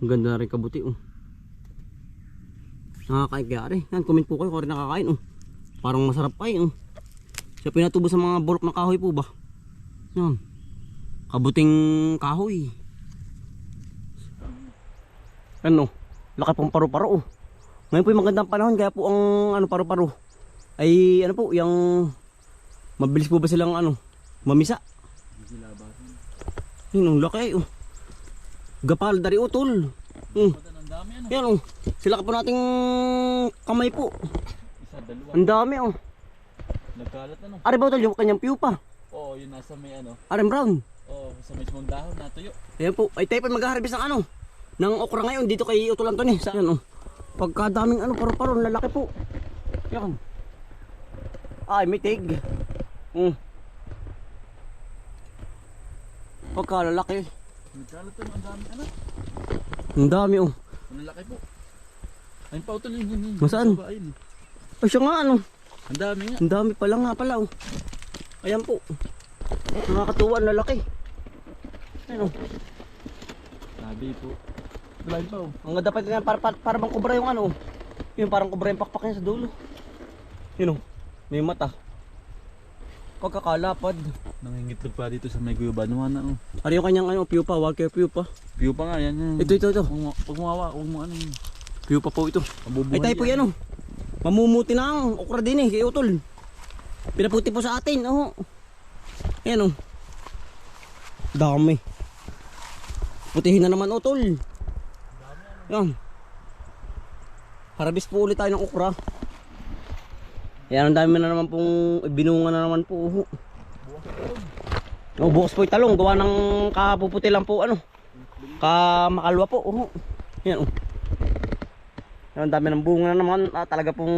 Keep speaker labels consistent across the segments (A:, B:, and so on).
A: Ang ganda na rin kabuti oh. Nakakain kaya rin. Yan, comment po kayo kung rin nakakain oh. Parang masarap pa oh. Siya pinatubo sa mga bulok na kahoy po ba? Yan. Kabuting kahoy. Ano? Laki pong paru-paro oh. Ngayon po yung magandang panahon kaya po ang ano paru-paro ay ano po yung mabilis po ba silang ano mamisa. Yun ang laki oh. Gapal dari utol. Yan oh. Sila ka po nating kamay po. Ang dami oh.
B: Nagkalat ano?
A: Ari ba utol yung kanyang pupa?
B: Oo, yun nasa may ano.
A: Arim brown.
B: Oo, sa mismong dahon natuyo.
A: Ayan po. Ay tayo pa mag-harvest ng ano ng okra ngayon dito kay Utol Anthony. Sa yan oh. Pagkadaming ano paru-paro lalaki po. Yan. Ay may tig. Pagkalalaki.
B: Nagkalat ano, ang dami ano?
A: Ang dami oh.
B: Ang laki po. Ayun pa utol yun.
A: Masaan? Ay siya nga ano.
B: Ang dami nga.
A: Ang dami pala nga pala oh. Ayan po. Nakakatuwa ang lalaki. Ayan oh.
B: Sabi po. Blind pa oh.
A: Ang ganda pa din yan, para bang kubra yung ano. Yung parang kubra yung pakpak niya sa dulo. Yun oh. May mata. Pagkakalapad.
B: Nangingitlog pa dito sa may guyubanuhan na oh.
A: Ano yung kanyang ano, pupa, walker pupa.
B: Piyo pa nga yan.
A: Ito.
B: Pag mawawa, huwag mo ano yun.
A: Pupa po ito. Ay
B: Mabubuhay
A: tayo po yan oh. Mamumuti na ang okra din eh, kay Utol. Pinaputi po sa atin, oh. Ayan oh. Dami. Putihin na naman Utol. Yan. Harvest po ulit tayo ng okra. Ayan, ang dami na naman pong binunga na naman po. Oh, bukas po yung talong. Gawa ng kapuputi lang po ano. Kamakalwa po. Oh. Yan oh. Yan, ang dami ng bunga na naman. Talaga pong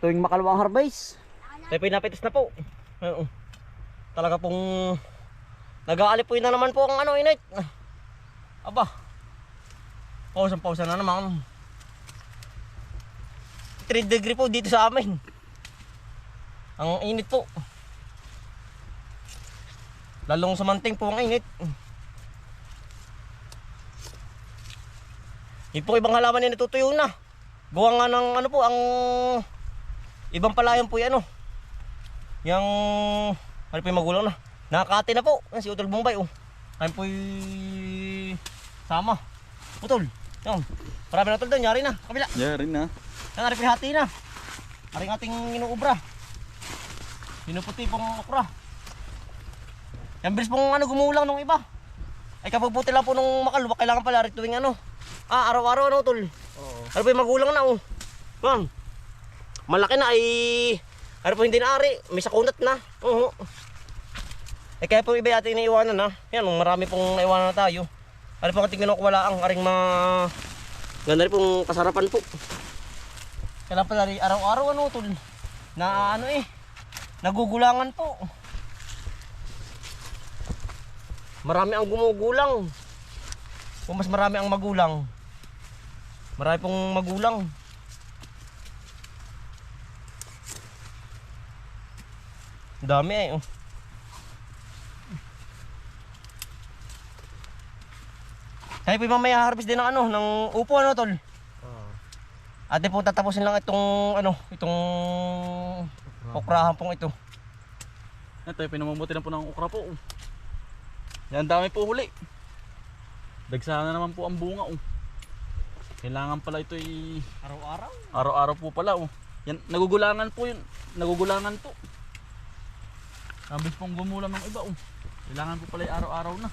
A: tuwing makalwa ang harvest. Tayo pinapitis na po. Yan oh. Talaga pong nag-aalipoy na naman po ang ano init. Aba. Pausan na naman. 3 degree po dito sa amin. Ang init po. Lalong samanting po ang init. Yung po ibang halaman na natutuyo na. Gawa nga ng ano po, ang ibang palayan po yan ano. Yung ano po yung magulang na. Nakakati na po. Yan si Utol Bombay oh. Ayun po yung sama. Utol. Yan. Marami na Utol doon. Yari na. Kabila.
B: Yari na.
A: Yan, ari hati na. Aring ating inuubra. Pinuputi pong okra. Yan bilis pong ano gumulang nung iba. Ay kapag puti lang po nung makalwa, kailangan pala rin tuwing ano. Araw-araw ano Tol. Oo. Ano po yung magulang na oh. Yan. Malaki na ay ano po hindi na ari. May sakunat na. Oo. Eh kaya po iba yata iniiwanan na. Yan, marami pong naiwanan na tayo. Ano po ating kinukuwala ang aring mga ganda rin pong kasarapan po. Kailan pala rin araw-araw ano Tol. Na ano eh. Nagugulangan po. Marami ang gumugulang. O mas marami ang magulang. Marami pong magulang. Dami eh oh. Kaya po mamaya harvest din ng ano, ng upo ano Tol. Ate po tatapusin lang itong ano, itong okrahan pong ito.
B: Ito yung pinamumuti na po ng okra po. Yan dami po huli. Dagsahan na naman po ang bunga oh. Kailangan pala ito ay
A: Araw-araw?
B: Araw-araw po pala oh. Yan, nagugulangan po yun. Nagugulangan po. Ambis pong gumulang ng iba oh. Kailangan po pala araw-araw na.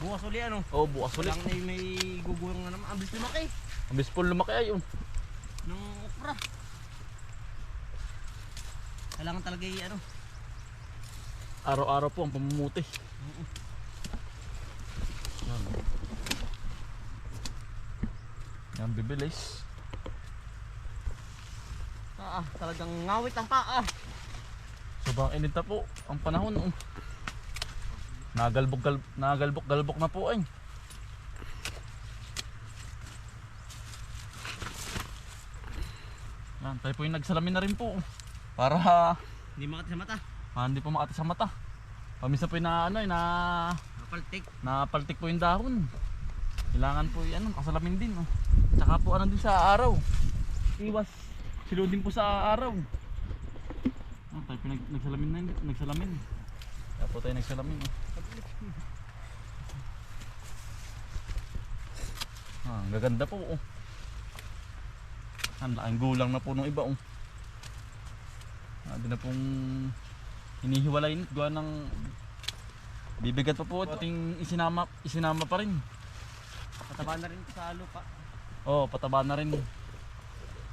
A: Bukas uli ano?
B: Oo, bukas ulit.
A: Lang na may gugulang na naman. Ambis lumaki.
B: Ambis po lumaki ay oh.
A: Ng okra. Kailangan talaga ano.
B: Araw-araw po ang pamumuti. Yan. Yan bibilis.
A: Talagang ngawit ang paa.
B: Sobrang init na po ang panahon oh. Nagalbok-galbok na po ay. Yan, tayo po yung nagsalamin na rin po. Para
A: Hindi makati sa mata.
B: hindi po makati sa mata. Pamisa po yung na, ano,
A: Napaltik.
B: napaltik po yung dahon. Kailangan po yan, kasalamin din. Oh. Tsaka po ano din sa araw. Iwas. Siludin po sa araw. Ah, tayo nagsalamin na yun. Nagsalamin. Kaya po tayo nagsalamin. Oh. Ah, ang gaganda po. Oh. Ang laking gulang na po nung iba. Oh. Hindi na pong hinihiwalay nito. Gawa ng bibigat pa po. Ating isinama pa rin.
A: Pataba na rin sa lupa.
B: Oo, pataba na rin.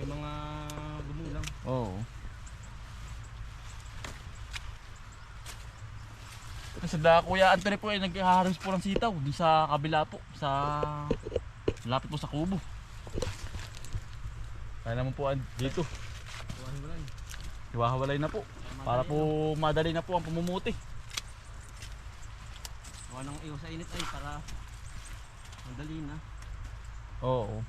A: Yung mga gumulang.
B: Oo. Kasi Kuya Anthony po ay naghaharvest po ng sitaw di sa kabila po, sa lapit po sa kubo. Kaya naman po dito. Iwahawalay na po. Para po madali na po ang pumumuti.
A: Wala nang iwas sa init ay para madali na.
B: Oo.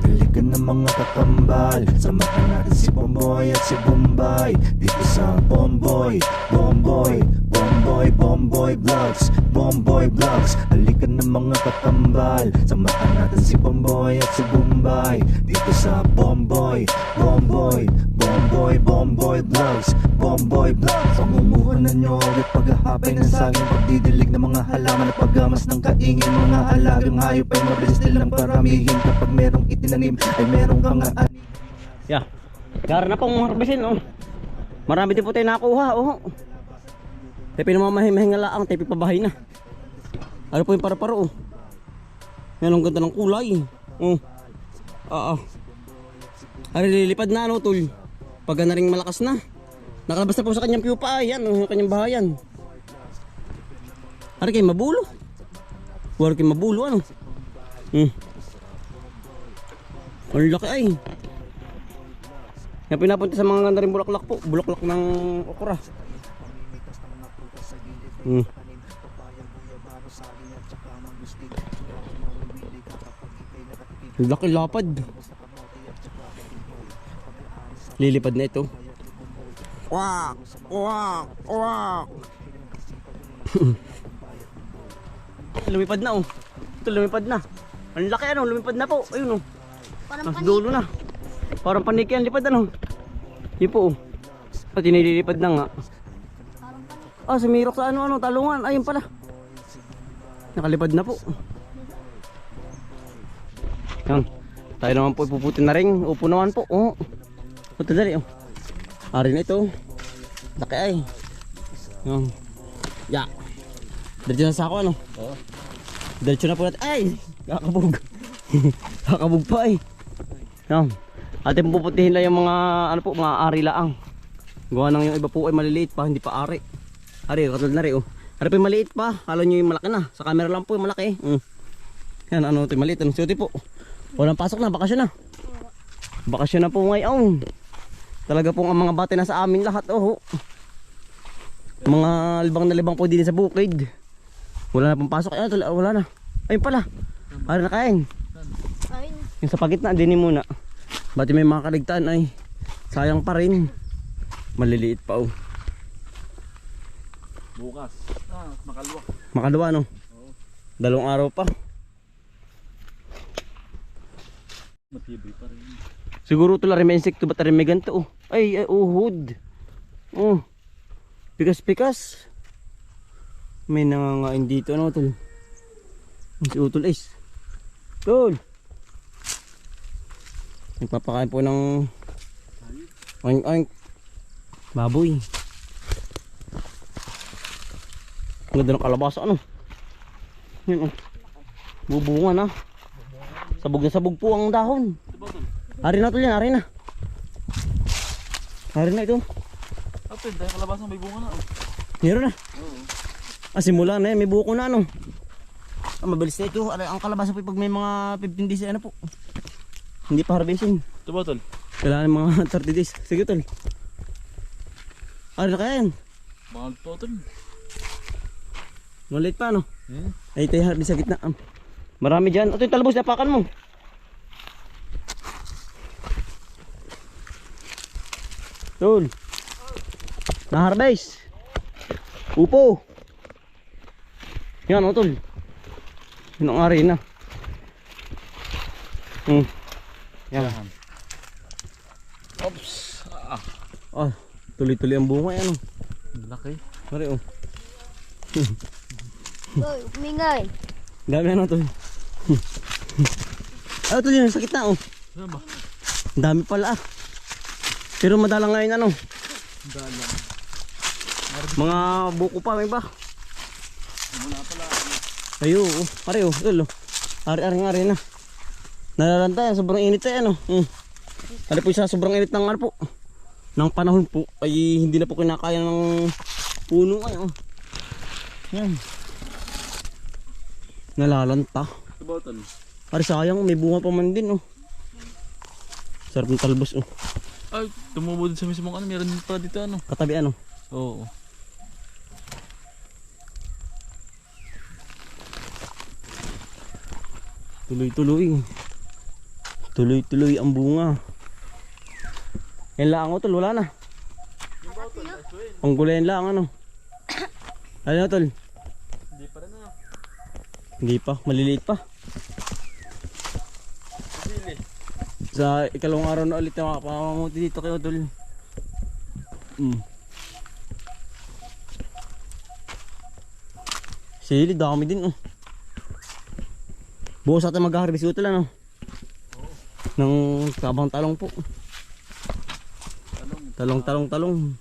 C: Dalikan ng mga kakambal, samahan natin si Bomboy at si Bombay dito sa Bomboy, Bomboy, Bomboy, Bomboy Vlogs, Bomboy Vlogs. Dalikan ng mga kakambal, samahan natin si Bomboy at si Bombay dito sa Bomboy, Bomboy, Bomboy, Bomboy Vlogs, Bomboy Vlogs. Pamumuhunan nyo at paghahapay ng saging, pagdidilig ng mga halaman at paggamas ng kaingin. Mga alagang hayop ay mabilis nilang paramihin. Kapag merong itinanim ay merong kang ani.
A: Yeah. Gara na pong harvestin, oh. Marami din po tayo nakuha, oh. Tayo pinamamahingalaang, tayo pabahay na. Ano po yung para-paro, oh. Yan ang ganda ng kulay, oh. Ay, lilipad na, ano, tol. Pagka na rin malakas na. Nakalabas na po sa kanyang pupa, yan, oh, yung kanyang bahayan. Ari kayo mabulo. Huwag kayo mabulo, ano. Ang laki ay. Yan pinapunta sa mga ganda rin bulaklak po. Bulaklak ng okra. Laki lapad. Lilipad na ito. Wak! Wak! Wak! Lumipad na, oh. Ito lumipad na. Ang laki, ano, lumipad na po. Ayun, oh. Mas dulo na. Parang paniki ang lipad, ano. Yun po, oh. Pati nililipad na nga. Ah, sumirok sa ano, talungan. Ayun pala. Nakalipad na po. Yan. Tayo naman po ipuputin na rin. Upo naman po, oh. Puto dali, oh. Ari na ito. Laki ay. Yan. Ya. Diretso na sa ako, ano.
B: Oo.
C: Diretso na po natin. Ay! Kakabog. Kakabog pa eh. Yan. Atin puputihin lang yung mga ano po, mga ari laang. Gawa nang yung iba po ay maliliit pa, hindi pa ari. Ari, katulad na rin oh. Ari pa yung maliit pa, kala nyo yung malaki na. Sa camera lang po yung malaki. Yan, ano ito yung maliit. Anong suti po? Walang pasok na, bakasyon na. Bakasyon na po ngayon. Talaga pong ang mga bate na sa amin lahat oh. Mga libang na libang po din sa bukid. Wala na pong pasok. Ay, wala na. Ayun pala. Ari na kain. Yung sa pagitna, dinin muna. Bati may mga kaligtaan ay sayang pa rin. Maliliit pa oh.
B: Bukas. Makalwa.
C: Makalwa no?
B: Oo.
C: 2 araw pa.
B: Matibay pa rin.
C: Siguro ito lang rin may insekto, ba't rin may ganito oh. Ay, uhod. Oh. Pikas-pikas. May nangangain dito ano tol. Si utol is. Tol. Nagpapakain po ng oink-oink. Baboy. Ang ganda ng kalabasa ano. Yan oh. Bubunga na. Sabog na sabog po ang dahon. Ari na tol yan, ari na. Ari na ito.
B: Apil, dahil kalabasang may bunga na. Oh.
C: Meron na.
B: Oo.
C: Ah, simula na yan, may buko na ano. Ah, mabilis na ito. Ang kalabasa po pag may mga 15 days ano po. Hindi pa harvesting.
B: Ito ba tol?
C: Kailangan mga 30 days. Sige tol. Ari na kaya yan.
B: Bakal po tol.
C: Maliit pa ano.
B: Hmm?
C: Ay tayo harvest sa gitna. Marami dyan. Ito yung talbos, napakan mo. Tol. Na-harvest. Upo! Yan, utol. Yun ang arena. Yan.
B: Oops.
C: Ah, tuloy-tuloy ang bunga yan.
B: Laki.
C: Mari oh.
D: Hoy, umingay.
C: Dami ano to. Ano to yun, sakit na oh.
B: Ano ba?
C: Ang dami pala ah. Pero madalang ngayon ano.
B: Dalang.
C: Mga buko pa, may ba?
B: Muna pala.
C: Ayo, oh. Pare oh, ito oh. Ari na. Nalalanta yan, sobrang init eh ano. Ano po sa sobrang init ng ano po. Ng panahon po ay hindi na po kinakaya ng puno ay oh. Yan. Nalalanta.
B: Ito ba ito?
C: Pare sayang, may bunga pa man din oh. Sarap ng talbos oh.
B: Ay, tumubo din sa mismong ano. Meron din pa dito ano.
C: Katabi ano.
B: Oo.
C: Tuloy-tuloy. Tuloy-tuloy ang bunga. Yan lang oh tol, wala na. Panggulayan lang ano. Ano tol?
B: Hindi pa rin na.
C: Hindi pa, maliliit pa. Sa ikalawang araw na ulit na makapamamuti dito kayo tol. Sili, dami din oh. Bukas natin mag-harvest ito lang oh. Ng kabang talong po. Talong.